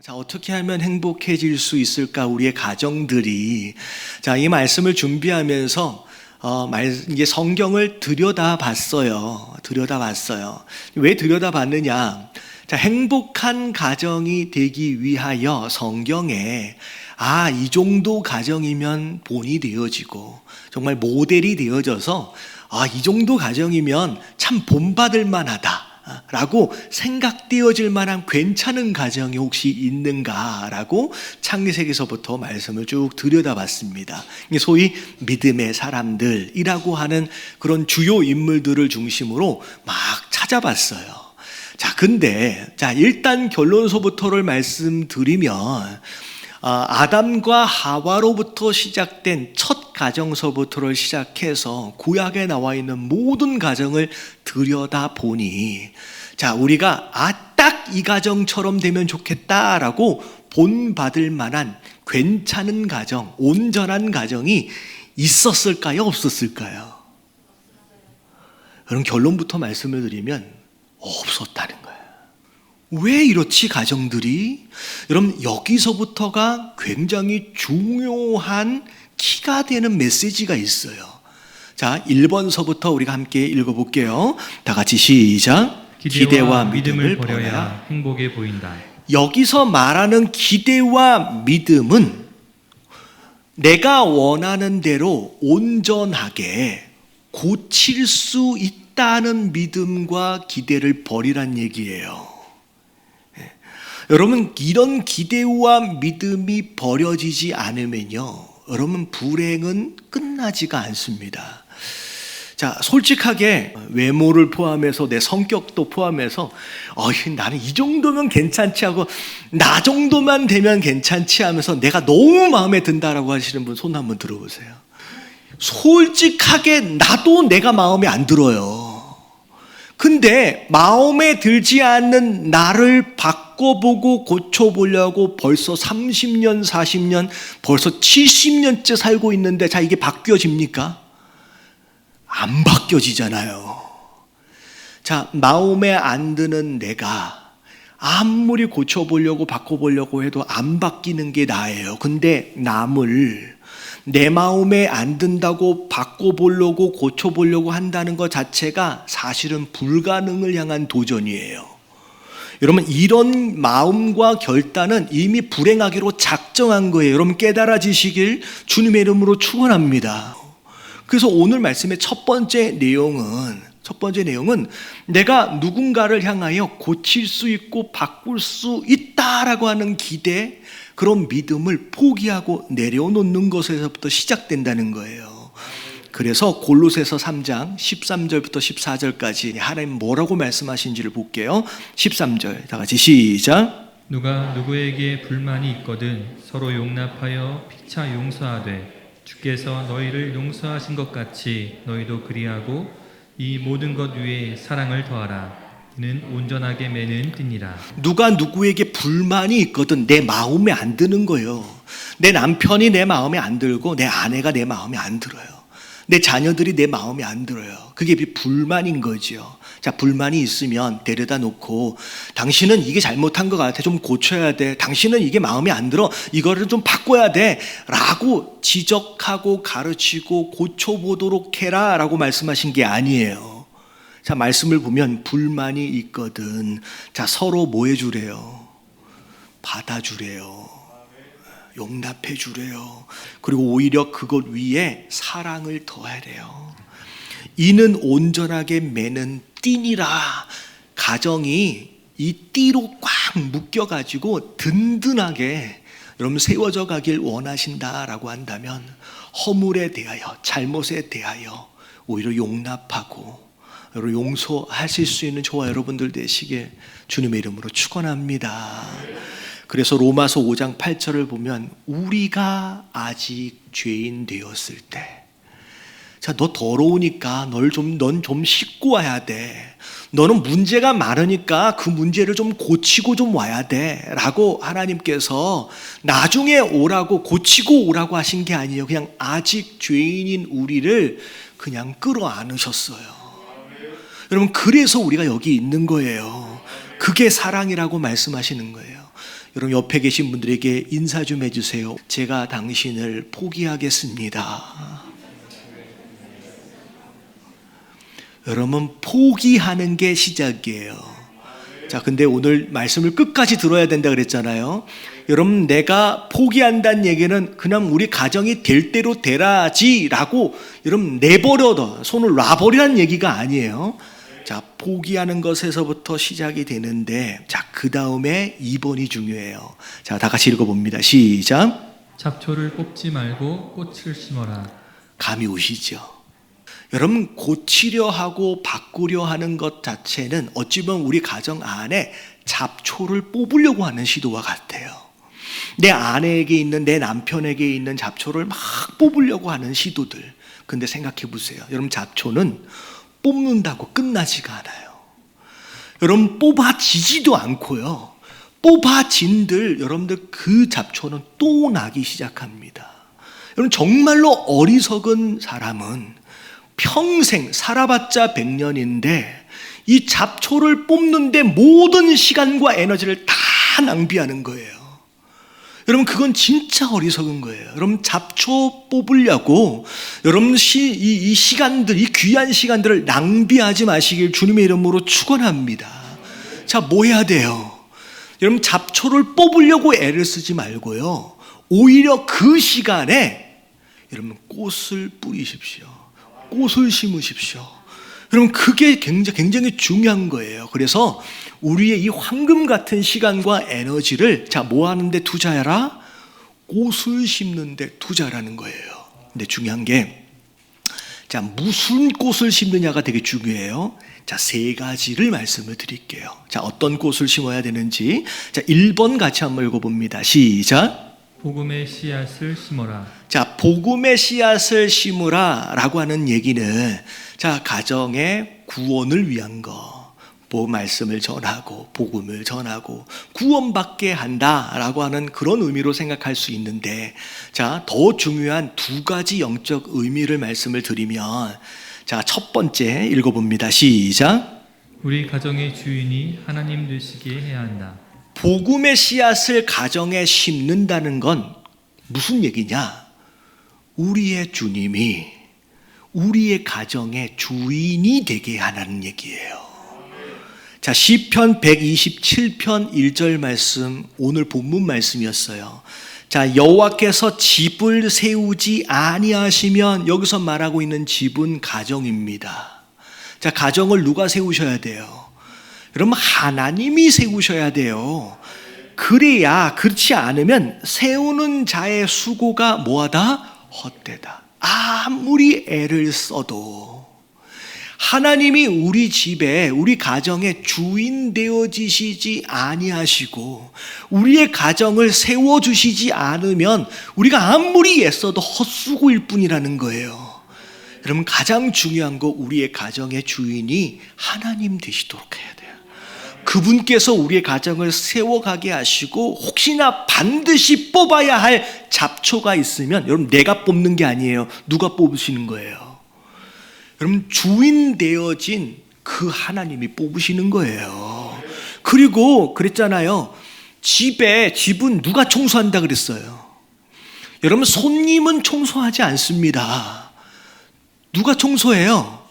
자, 어떻게 하면 행복해질 수 있을까, 우리의 가정들이. 자, 이 말씀을 준비하면서 이제 성경을 들여다봤어요. 왜 들여다봤느냐? 자, 행복한 가정이 되기 위하여 성경에 이 정도 가정이면 본이 되어지고 정말 모델이 되어져서 이 정도 가정이면 참 본받을 만하다 라고 생각되어질 만한 괜찮은 가정이 혹시 있는가라고 창세기서부터 말씀을 쭉 들여다봤습니다. 소위 믿음의 사람들이라고 하는 그런 주요 인물들을 중심으로 막 찾아봤어요. 근데 일단 결론서부터를 말씀드리면 아담과 하와로부터 시작된 첫 가정서부터를 시작해서 구약에 나와 있는 모든 가정을 들여다보니 우리가 딱 이 가정처럼 되면 좋겠다라고 본받을 만한 괜찮은 가정, 온전한 가정이 있었을까요? 없었을까요? 그럼 결론부터 말씀을 드리면 없었다는 거예요. 왜 이렇지 가정들이? 여러분, 여기서부터가 굉장히 중요한 키가 되는 메시지가 있어요. 1번서부터 우리가 함께 읽어볼게요. 다 같이 시작. 기대와 믿음을 버려야 행복해 보인다. 여기서 말하는 기대와 믿음은 내가 원하는 대로 온전하게 고칠 수 있다는 믿음과 기대를 버리란 얘기예요. 여러분, 이런 기대와 믿음이 버려지지 않으면요, 여러분, 불행은 끝나지가 않습니다. 솔직하게 외모를 포함해서 내 성격도 포함해서 나는 이 정도면 괜찮지 하고 나 정도만 되면 괜찮지 하면서 내가 너무 마음에 든다라고 하시는 분 손 한번 들어보세요. 솔직하게 나도 내가 마음에 안 들어요. 근데 마음에 들지 않는 나를 바꿔보고 고쳐보려고 벌써 30년, 40년, 벌써 70년째 살고 있는데 이게 바뀌어집니까? 안 바뀌어지잖아요. 마음에 안 드는 내가 아무리 고쳐보려고 바꿔보려고 해도 안 바뀌는 게 나예요. 근데 남을 내 마음에 안 든다고 바꿔보려고 고쳐보려고 한다는 것 자체가 사실은 불가능을 향한 도전이에요. 여러분, 이런 마음과 결단은 이미 불행하기로 작정한 거예요. 여러분, 깨달아지시길 주님의 이름으로 축원합니다. 그래서 오늘 말씀의 첫 번째 내용은 내가 누군가를 향하여 고칠 수 있고 바꿀 수 있다라고 하는 기대, 그런 믿음을 포기하고 내려놓는 것에서부터 시작된다는 거예요. 그래서 골로새서 3장 13절부터 14절까지 하나님 뭐라고 말씀하신지를 볼게요. 13절 다 같이 시작. 누가 누구에게 불만이 있거든 서로 용납하여 피차 용서하되 주께서 너희를 용서하신 것 같이 너희도 그리하고 이 모든 것 위에 사랑을 더하라. 이는 온전하게 매는 띠니라. 누가 누구에게 불만이 있거든 내 마음에 안 드는 거예요. 내 남편이 내 마음에 안 들고 내 아내가 내 마음에 안 들어요. 내 자녀들이 내 마음에 안 들어요. 그게 불만인 거죠. 불만이 있으면 데려다 놓고 당신은 이게 잘못한 것 같아, 좀 고쳐야 돼, 당신은 이게 마음에 안 들어, 이거를 좀 바꿔야 돼 라고 지적하고 가르치고 고쳐보도록 해라 라고 말씀하신 게 아니에요. 말씀을 보면 불만이 있거든 서로 뭐 해주래요? 받아주래요. 용납해 주래요. 그리고 오히려 그것 위에 사랑을 더하래요. 이는 온전하게 매는 띠니라. 가정이 이 띠로 꽉 묶여가지고 든든하게 여러분 세워져 가길 원하신다라고 한다면 허물에 대하여, 잘못에 대하여 오히려 용납하고 여러분 용서하실 수 있는 저와 여러분들 되시길 주님의 이름으로 축원합니다. 그래서 로마서 5장 8절을 보면 우리가 아직 죄인 되었을 때, 너 더러우니까 넌 좀 씻고 와야 돼. 너는 문제가 많으니까 그 문제를 좀 고치고 좀 와야 돼 라고 하나님께서 나중에 오라고, 고치고 오라고 하신 게 아니에요. 그냥 아직 죄인인 우리를 그냥 끌어안으셨어요. 여러분, 그래서 우리가 여기 있는 거예요. 그게 사랑이라고 말씀하시는 거예요. 여러분 옆에 계신 분들에게 인사 좀 해주세요. 제가 당신을 포기하겠습니다. 여러분 포기하는 게 시작이에요. 자, 근데 오늘 말씀을 끝까지 들어야 된다 그랬잖아요. 여러분 내가 포기한다는 얘기는 그냥 우리 가정이 될 대로 되라지라고 여러분 내버려둬 손을 놔버리라는 얘기가 아니에요. 자, 포기하는 것에서부터 시작이 되는데, 자, 그 다음에 2번이 중요해요. 자, 다 같이 읽어봅니다. 시작. 잡초를 뽑지 말고 꽃을 심어라. 감이 오시죠? 여러분 고치려 하고 바꾸려 하는 것 자체는 어찌 보면 우리 가정 안에 잡초를 뽑으려고 하는 시도와 같아요. 내 아내에게 있는, 내 남편에게 있는 잡초를 막 뽑으려고 하는 시도들. 근데 생각해 보세요. 여러분 잡초는 뽑는다고 끝나지가 않아요. 여러분 뽑아지지도 않고요. 뽑아진들 여러분들 그 잡초는 또 나기 시작합니다. 여러분 정말로 어리석은 사람은 평생 살아봤자 100년인데 이 잡초를 뽑는데 모든 시간과 에너지를 다 낭비하는 거예요. 여러분 그건 진짜 어리석은 거예요. 여러분 잡초 뽑으려고 여러분 이 시간들, 이 귀한 시간들을 낭비하지 마시길 주님의 이름으로 축원합니다. 자, 뭐 해야 돼요? 여러분 잡초를 뽑으려고 애를 쓰지 말고요. 오히려 그 시간에 여러분 꽃을 뿌리십시오. 꽃을 심으십시오. 여러분 그게 굉장히 중요한 거예요. 그래서 우리의 이 황금 같은 시간과 에너지를 자, 뭐 하는데 투자해라? 꽃을 심는데 투자라는 거예요. 근데 중요한 게 자, 무슨 꽃을 심느냐가 되게 중요해요. 자, 3가지를 말씀을 드릴게요. 자, 어떤 꽃을 심어야 되는지. 자, 1번 같이 한번 읽어봅니다. 시작. 복음의 씨앗을 심어라. 자, 복음의 씨앗을 심으라 라고 하는 얘기는 자, 가정의 구원을 위한 거, 말씀을 전하고 복음을 전하고 구원받게 한다라고 하는 그런 의미로 생각할 수 있는데, 자, 더 중요한 2가지 영적 의미를 말씀을 드리면, 자, 첫 번째 읽어봅니다. 시작. 우리 가정의 주인이 하나님 되시게 해야 한다. 복음의 씨앗을 가정에 심는다는 건 무슨 얘기냐? 우리의 주님이 우리의 가정의 주인이 되게 하라는 얘기예요. 자, 시편 127편 1절 말씀, 오늘 본문 말씀이었어요. 자, 여호와께서 집을 세우지 아니하시면, 여기서 말하고 있는 집은 가정입니다. 자, 가정을 누가 세우셔야 돼요? 여러분 하나님이 세우셔야 돼요. 그래야, 그렇지 않으면 세우는 자의 수고가 뭐하다? 헛되다. 아무리 애를 써도 하나님이 우리 집에, 우리 가정의 주인 되어지시지 아니하시고 우리의 가정을 세워주시지 않으면 우리가 아무리 애써도 헛수고일 뿐이라는 거예요. 여러분 가장 중요한 거, 우리의 가정의 주인이 하나님 되시도록 해야 돼요. 그분께서 우리의 가정을 세워가게 하시고, 혹시나 반드시 뽑아야 할 잡초가 있으면 여러분 내가 뽑는 게 아니에요. 누가 뽑으시는 거예요? 여러분 주인 되어진 그 하나님이 뽑으시는 거예요. 그리고 그랬잖아요. 집은 누가 청소한다 그랬어요? 여러분 손님은 청소하지 않습니다. 누가 청소해요?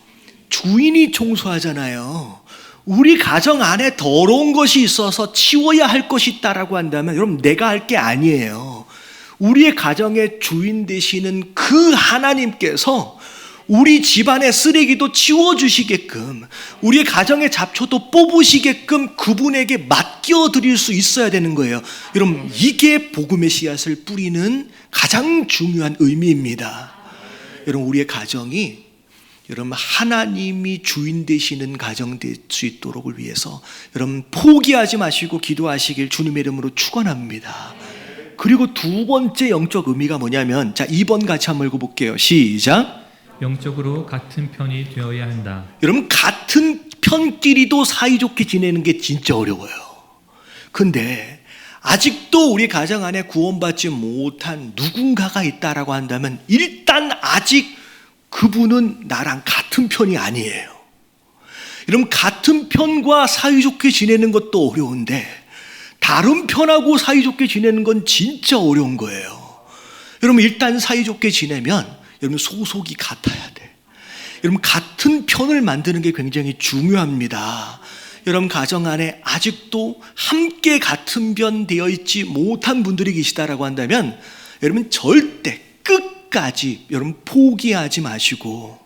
주인이 청소하잖아요. 우리 가정 안에 더러운 것이 있어서 치워야 할 것이 있다라고 한다면 여러분 내가 할 게 아니에요. 우리의 가정의 주인 되시는 그 하나님께서 우리 집안의 쓰레기도 치워주시게끔, 우리의 가정의 잡초도 뽑으시게끔 그분에게 맡겨드릴 수 있어야 되는 거예요. 여러분 이게 복음의 씨앗을 뿌리는 가장 중요한 의미입니다. 여러분 우리의 가정이 여러분 하나님이 주인 되시는 가정 될 수 있도록을 위해서 여러분 포기하지 마시고 기도하시길 주님의 이름으로 축원합니다. 그리고 2번째 영적 의미가 뭐냐면, 자 2번 같이 한번 읽어볼게요. 시작. 영적으로 같은 편이 되어야 한다. 여러분 같은 편끼리도 사이좋게 지내는 게 진짜 어려워요. 근데 아직도 우리 가정 안에 구원받지 못한 누군가가 있다라고 한다면 일단 아직 그분은 나랑 같은 편이 아니에요. 여러분 같은 편과 사이좋게 지내는 것도 어려운데 다른 편하고 사이좋게 지내는 건 진짜 어려운 거예요. 여러분 일단 사이좋게 지내면 여러분 소속이 같아야 돼. 여러분 같은 편을 만드는 게 굉장히 중요합니다. 여러분 가정 안에 아직도 함께 같은 편 되어 있지 못한 분들이 계시다라고 한다면 여러분 절대 끝까지 여러분 포기하지 마시고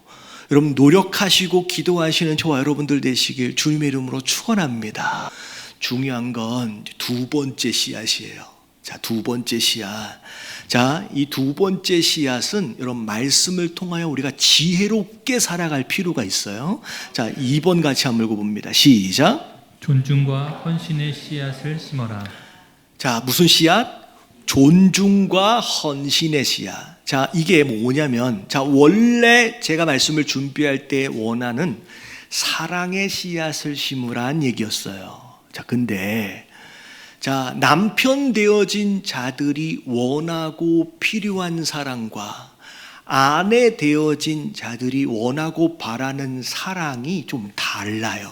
여러분 노력하시고 기도하시는 저와 여러분들 되시길 주님의 이름으로 축원합니다. 중요한 건 두 번째 씨앗이에요. 자, 두 번째 씨앗. 자, 이 두 번째 씨앗은 여러분 말씀을 통하여 우리가 지혜롭게 살아갈 필요가 있어요. 자, 2번 같이 한번 읽어봅니다. 시작. 존중과 헌신의 씨앗을 심어라. 자, 무슨 씨앗? 존중과 헌신의 씨앗. 자, 이게 뭐냐면, 자, 원래 제가 말씀을 준비할 때 원하는 사랑의 씨앗을 심으라는 얘기였어요. 자, 근데, 자, 남편 되어진 자들이 원하고 필요한 사랑과 아내 되어진 자들이 원하고 바라는 사랑이 좀 달라요.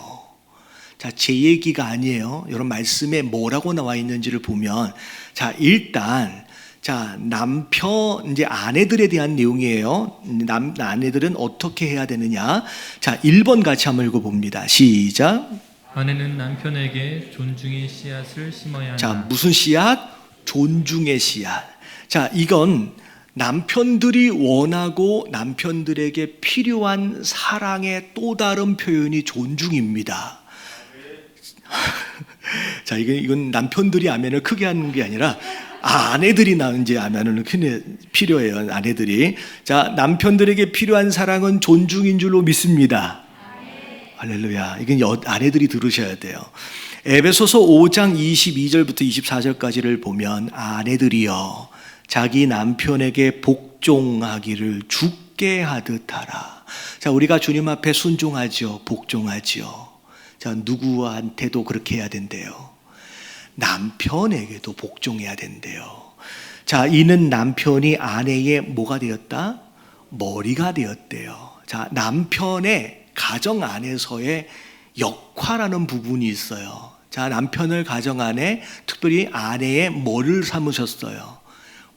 자, 제 얘기가 아니에요. 여러분 말씀에 뭐라고 나와 있는지를 보면, 자, 일단, 자, 남편, 이제 아내들에 대한 내용이에요. 아내들은 어떻게 해야 되느냐. 자, 1번 같이 한번 읽어봅니다. 시작. 아내는 남편에게 존중의 씨앗을 심어야 한다. 자, 무슨 씨앗? 존중의 씨앗. 자, 이건 남편들이 원하고 남편들에게 필요한 사랑의 또 다른 표현이 존중입니다. 자, 이건 남편들이 아멘을 크게 하는 게 아니라 아내들이 이제 아멘을 필요해요. 아내들이. 자, 남편들에게 필요한 사랑은 존중인 줄로 믿습니다. 할렐루야. 이건 아내들이 들으셔야 돼요. 에베소서 5장 22절부터 24절까지를 보면 아내들이여 자기 남편에게 복종하기를 주께 하듯 하라. 자, 우리가 주님 앞에 순종하죠. 복종하죠. 자, 누구한테도 그렇게 해야 된대요. 남편에게도 복종해야 된대요. 자, 이는 남편이 아내의 뭐가 되었다? 머리가 되었대요. 자, 남편의 가정 안에서의 역할하는 부분이 있어요. 자, 남편을 가정 안에 특별히 아내의 뭐를 삼으셨어요?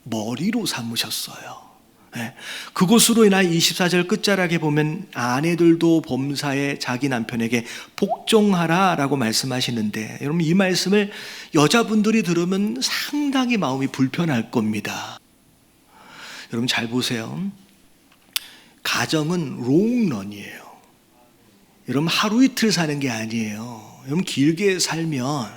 머리로 삼으셨어요. 네. 그것으로 인하여 24절 끝자락에 보면 아내들도 범사에 자기 남편에게 복종하라 라고 말씀하시는데, 여러분 이 말씀을 여자분들이 들으면 상당히 마음이 불편할 겁니다. 여러분 잘 보세요. 가정은 롱런이에요. 여러분 하루 이틀 사는 게 아니에요. 여러분 길게 살면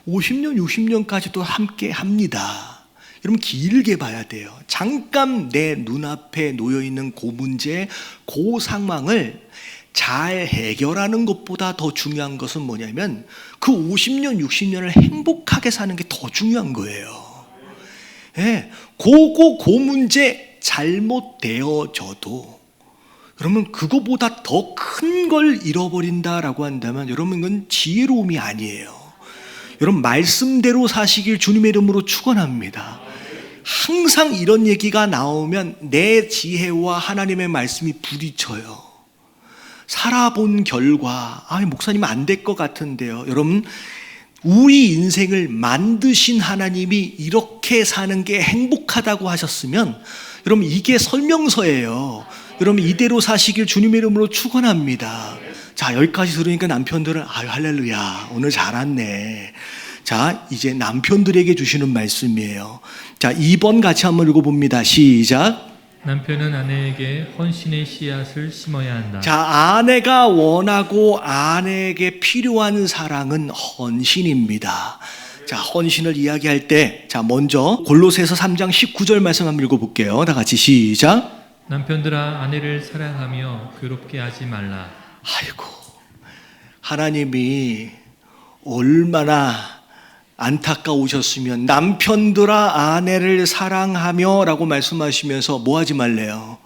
50년, 60년까지도 함께 합니다. 여러분 길게 봐야 돼요. 잠깐 내 눈앞에 놓여있는 그 문제, 그 상황을 잘 해결하는 것보다 더 중요한 것은 뭐냐면 그 50년, 60년을 행복하게 사는 게 더 중요한 거예요. 예, 그 문제 잘못되어져도 그러면 그거보다 더 큰 걸 잃어버린다라고 한다면 여러분 그건 지혜로움이 아니에요. 여러분 말씀대로 사시길 주님의 이름으로 축원합니다. 항상 이런 얘기가 나오면 내 지혜와 하나님의 말씀이 부딪혀요. 살아본 결과 목사님 안 될 것 같은데요. 여러분 우리 인생을 만드신 하나님이 이렇게 사는 게 행복하다고 하셨으면 여러분 이게 설명서예요. 여러분 이대로 사시길 주님의 이름으로 축원합니다. 자, 여기까지 들으니까 남편들은 할렐루야 오늘 잘 왔네. 자, 이제 남편들에게 주시는 말씀이에요. 자, 2번 같이 한번 읽어봅니다. 시작. 남편은 아내에게 헌신의 씨앗을 심어야 한다. 자, 아내가 원하고 아내에게 필요한 사랑은 헌신입니다. 자, 헌신을 이야기할 때, 자, 먼저 골로새서 3장 19절 말씀 한번 읽어볼게요. 다 같이 시작. 남편들아 아내를 사랑하며 괴롭게 하지 말라. 아이고, 하나님이 얼마나 안타까우셨으면 남편들아 아내를 사랑하며 라고 말씀하시면서 뭐 하지 말래요?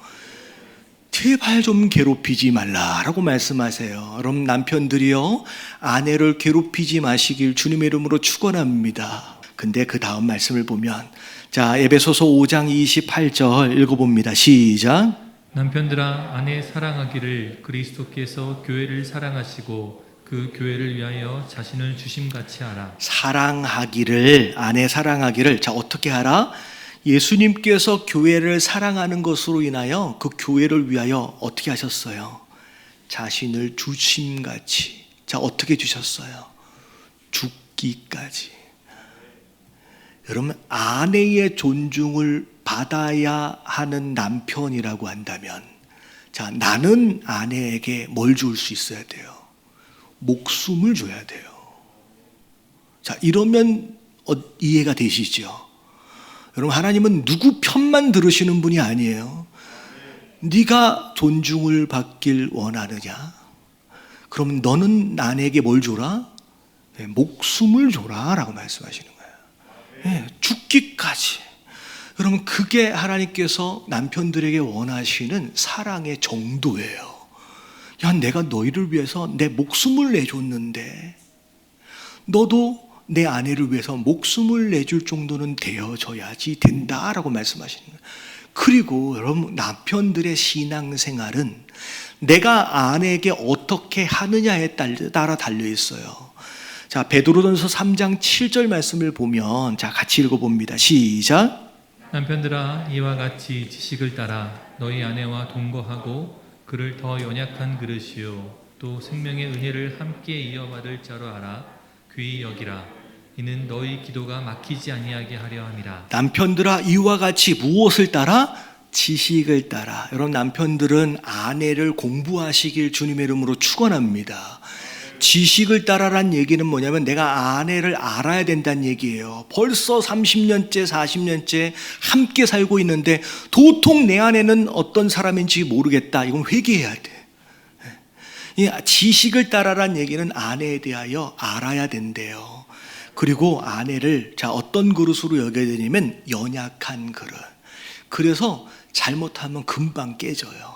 제발 좀 괴롭히지 말라라고 말씀하세요. 여러분 남편들이요 아내를 괴롭히지 마시길 주님의 이름으로 축원합니다. 근데 그 다음 말씀을 보면 자, 에베소서 5장 28절 읽어봅니다. 시작. 남편들아 아내 사랑하기를 그리스도께서 교회를 사랑하시고 그 교회를 위하여 자신을 주심같이 하라. 아내 사랑하기를 자 어떻게 하라? 예수님께서 교회를 사랑하는 것으로 인하여 그 교회를 위하여 어떻게 하셨어요? 자신을 주심같이. 자 어떻게 주셨어요? 죽기까지. 여러분 아내의 존중을 받아야 하는 남편이라고 한다면 자 나는 아내에게 뭘 줄 수 있어야 돼요? 목숨을 줘야 돼요. 자 이러면 이해가 되시죠? 여러분 하나님은 누구 편만 들으시는 분이 아니에요. 네가 존중을 받길 원하느냐? 그럼 너는 아내에게 뭘 줘라? 네, 목숨을 줘라 라고 말씀하시는 거예요. 네, 죽기까지. 여러분 그게 하나님께서 남편들에게 원하시는 사랑의 정도예요. 야 내가 너희를 위해서 내 목숨을 내줬는데 너도 내 아내를 위해서 목숨을 내줄 정도는 되어져야지 된다라고 말씀하시는 거예요. 그리고 여러분 남편들의 신앙생활은 내가 아내에게 어떻게 하느냐에 따라 달려 있어요. 자 베드로전서 3장 7절 말씀을 보면 자 같이 읽어봅니다. 시작. 남편들아 이와 같이 지식을 따라 너희 아내와 동거하고 그를 더 연약한 그릇이요 또 생명의 은혜를 함께 이어받을 자로 알아 귀히 여기라. 이는 너희 기도가 막히지 아니하게 하려 함이라. 남편들아 이와 같이 무엇을 따라? 지식을 따라. 여러분 남편들은 아내를 공부하시길 주님의 이름으로 축원합니다. 지식을 따라란 얘기는 뭐냐면 내가 아내를 알아야 된다는 얘기예요. 벌써 30년째 40년째 함께 살고 있는데 도통 내 아내는 어떤 사람인지 모르겠다. 이건 회개해야 돼. 이 지식을 따라란 얘기는 아내에 대하여 알아야 된대요. 그리고 아내를 자 어떤 그릇으로 여겨야 되냐면 연약한 그릇. 그래서 잘못하면 금방 깨져요.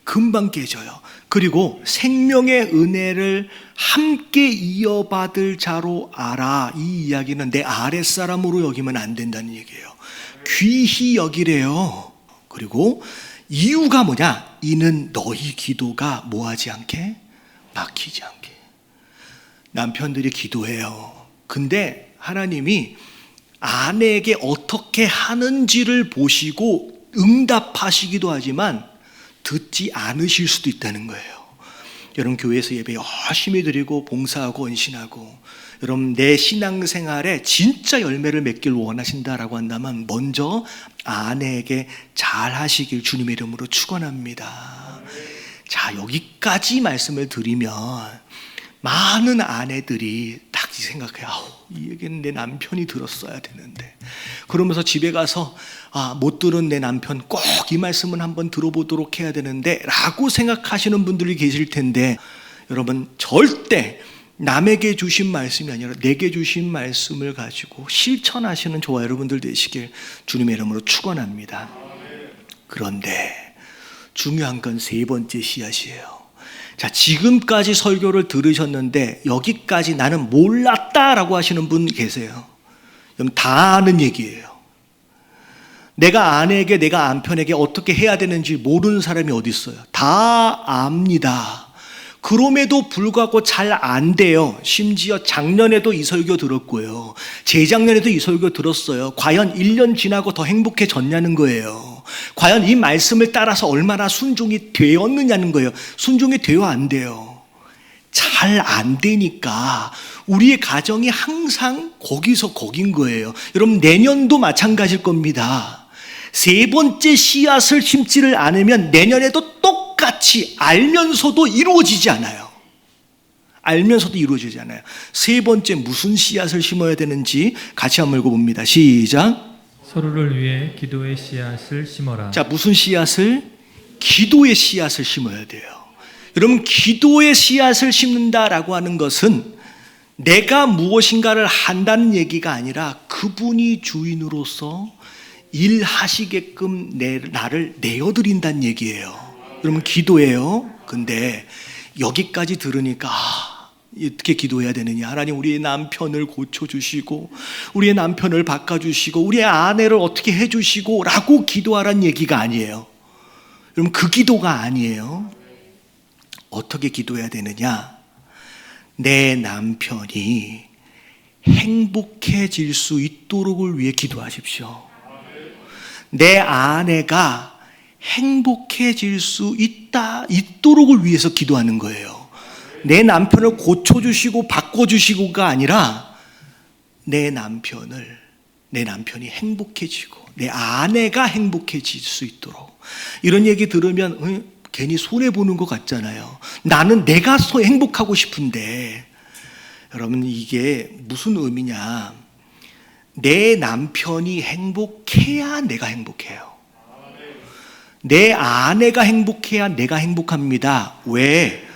금방 깨져요. 그리고 생명의 은혜를 함께 이어받을 자로 알아. 이 이야기는 내 아랫사람으로 여기면 안 된다는 얘기예요. 귀히 여기래요. 그리고 이유가 뭐냐? 이는 너희 기도가 뭐하지 않게? 막히지 않게. 남편들이 기도해요. 근데 하나님이 아내에게 어떻게 하는지를 보시고 응답하시기도 하지만 듣지 않으실 수도 있다는 거예요. 여러분 교회에서 예배 열심히 드리고 봉사하고 헌신하고 여러분 내 신앙생활에 진짜 열매를 맺길 원하신다라고 한다면 먼저 아내에게 잘 하시길 주님의 이름으로 축원합니다. 자 여기까지 말씀을 드리면 많은 아내들이 딱 생각해요. 이 얘기는 내 남편이 들었어야 되는데 그러면서 집에 가서 못 들은 내 남편 꼭 이 말씀은 한번 들어보도록 해야 되는데 라고 생각하시는 분들이 계실 텐데 여러분 절대 남에게 주신 말씀이 아니라 내게 주신 말씀을 가지고 실천하시는 저와 여러분들 되시길 주님의 이름으로 축원합니다. 그런데 중요한 건 세 번째 씨앗이에요. 자, 지금까지 설교를 들으셨는데 여기까지 나는 몰랐다라고 하시는 분 계세요. 그럼 다 아는 얘기예요. 내가 아내에게 내가 남편에게 어떻게 해야 되는지 모르는 사람이 어디 있어요? 다 압니다. 그럼에도 불구하고 잘 안 돼요. 심지어 작년에도 이 설교 들었고요. 재작년에도 이 설교 들었어요. 과연 1년 지나고 더 행복해졌냐는 거예요. 과연 이 말씀을 따라서 얼마나 순종이 되었느냐는 거예요. 순종이 되어 안 돼요. 잘 안 되니까 우리의 가정이 항상 거기서 거긴 거예요. 여러분 내년도 마찬가지일 겁니다. 세 번째 씨앗을 심지를 않으면 내년에도 똑같이 알면서도 이루어지지 않아요. 알면서도 이루어지지 않아요. 세 번째 무슨 씨앗을 심어야 되는지 같이 한번 읽어봅니다. 시작. 서로를 위해 기도의 씨앗을 심어라. 자, 무슨 씨앗을? 기도의 씨앗을 심어야 돼요. 여러분 기도의 씨앗을 심는다라고 하는 것은 내가 무엇인가를 한다는 얘기가 아니라 그분이 주인으로서 일하시게끔 나를 내어드린다는 얘기예요. 여러분 기도예요. 근데 여기까지 들으니까 어떻게 기도해야 되느냐. 하나님 우리의 남편을 고쳐주시고 우리의 남편을 바꿔주시고 우리의 아내를 어떻게 해주시고 라고 기도하라는 얘기가 아니에요. 여러분 그 기도가 아니에요. 어떻게 기도해야 되느냐. 내 남편이 행복해질 수 있도록을 위해 기도하십시오. 내 아내가 행복해질 수 있도록을 위해서 기도하는 거예요. 내 남편을 고쳐주시고 바꿔주시고가 아니라 내 남편이 행복해지고 내 아내가 행복해질 수 있도록. 이런 얘기 들으면 괜히 손해보는 것 같잖아요. 나는 내가 행복하고 싶은데. 여러분, 이게 무슨 의미냐? 내 남편이 행복해야 내가 행복해요. 내 아내가 행복해야 내가 행복합니다. 왜?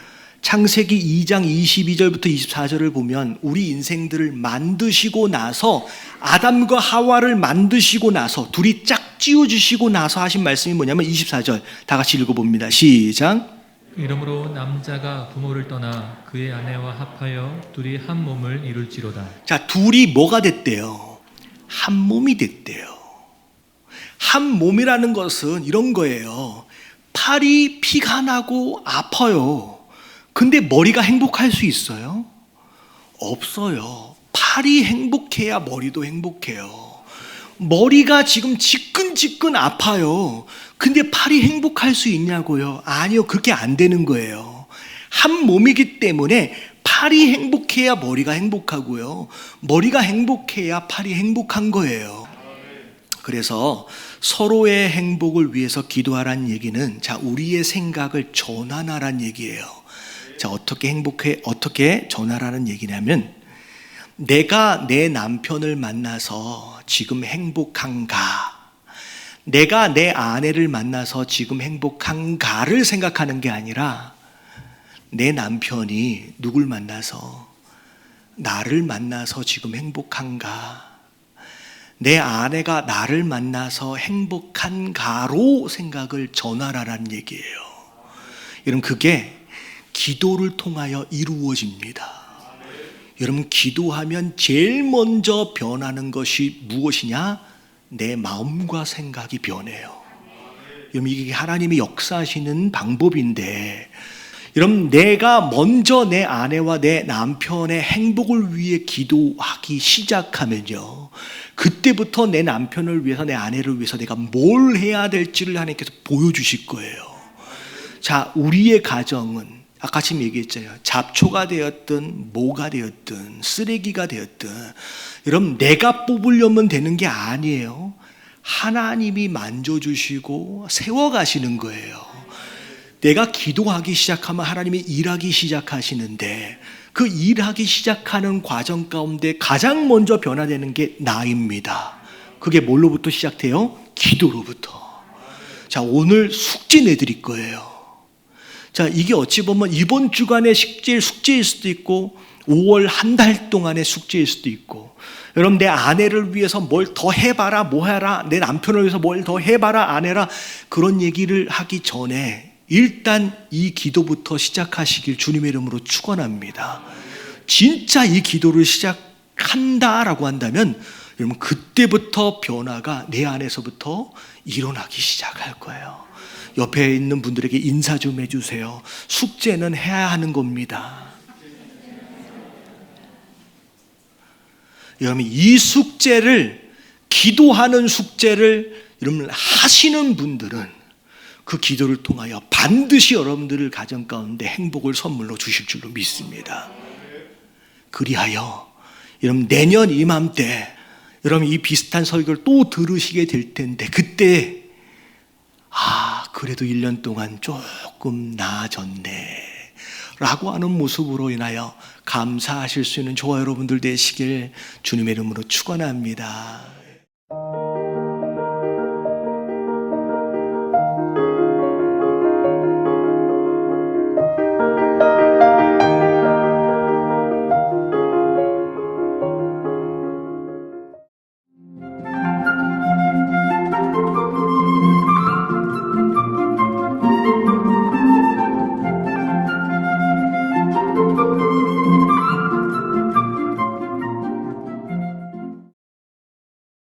창세기 2장 22절부터 24절을 보면 우리 인생들을 만드시고 나서, 아담과 하와를 만드시고 나서, 둘이 짝지어 주시고 나서 하신 말씀이 뭐냐면 24절 다 같이 읽어봅니다. 시작. 이러므로 남자가 부모를 떠나 그의 아내와 합하여 둘이 한 몸을 이룰지로다. 자, 둘이 뭐가 됐대요? 한 몸이 됐대요. 한 몸이라는 것은 이런 거예요. 팔이 피가 나고 아파요. 근데 머리가 행복할 수 있어요? 없어요. 팔이 행복해야 머리도 행복해요. 머리가 지금 지끈지끈 아파요. 근데 팔이 행복할 수 있냐고요? 아니요, 그렇게 안 되는 거예요. 한 몸이기 때문에 팔이 행복해야 머리가 행복하고요. 머리가 행복해야 팔이 행복한 거예요. 그래서 서로의 행복을 위해서 기도하라는 얘기는, 자, 우리의 생각을 전환하라는 얘기예요. 자, 어떻게 전하라는 얘기냐면, 내가 내 남편을 만나서 지금 행복한가? 내가 내 아내를 만나서 지금 행복한가를 생각하는 게 아니라, 내 남편이 누굴 만나서, 나를 만나서 지금 행복한가? 내 아내가 나를 만나서 행복한가로 생각을 전하라는 얘기예요. 여러분, 그게 기도를 통하여 이루어집니다. 여러분, 기도하면 제일 먼저 변하는 것이 무엇이냐? 내 마음과 생각이 변해요. 여러분, 이게 하나님이 역사하시는 방법인데, 여러분, 내가 먼저 내 아내와 내 남편의 행복을 위해 기도하기 시작하면요, 그때부터 내 남편을 위해서, 내 아내를 위해서 내가 뭘 해야 될지를 하나님께서 보여주실 거예요. 자, 우리의 가정은 아까 지금 얘기했잖아요. 잡초가 되었든 뭐가 되었든 쓰레기가 되었든, 여러분, 내가 뽑으려면 되는 게 아니에요. 하나님이 만져주시고 세워가시는 거예요. 내가 기도하기 시작하면 하나님이 일하기 시작하시는데, 그 일하기 시작하는 과정 가운데 가장 먼저 변화되는 게 나입니다. 그게 뭘로부터 시작돼요? 기도로부터. 자, 오늘 숙제 내드릴 거예요. 자, 이게 어찌 보면 이번 주간의 숙제일 수도 있고, 5월 한 달 동안의 숙제일 수도 있고, 여러분, 내 아내를 위해서 뭘 더 해봐라, 뭐 해라, 내 남편을 위해서 뭘 더 해봐라, 안 해라, 그런 얘기를 하기 전에 일단 이 기도부터 시작하시길 주님의 이름으로 축원합니다. 진짜 이 기도를 시작한다라고 한다면, 여러분, 그때부터 변화가 내 안에서부터 일어나기 시작할 거예요. 옆에 있는 분들에게 인사 좀 해주세요. 숙제는 해야 하는 겁니다. 여러분, 이 숙제를, 기도하는 숙제를 여러분 하시는 분들은 그 기도를 통하여 반드시 여러분들을 가정 가운데 행복을 선물로 주실 줄로 믿습니다. 그리하여 여러분, 내년 이맘때 여러분 이 비슷한 설교를 또 들으시게 될 텐데, 그때 그래도 1년 동안 조금 나아졌네 라고 하는 모습으로 인하여 감사하실 수 있는 저와 여러분들 되시길 주님의 이름으로 축원합니다.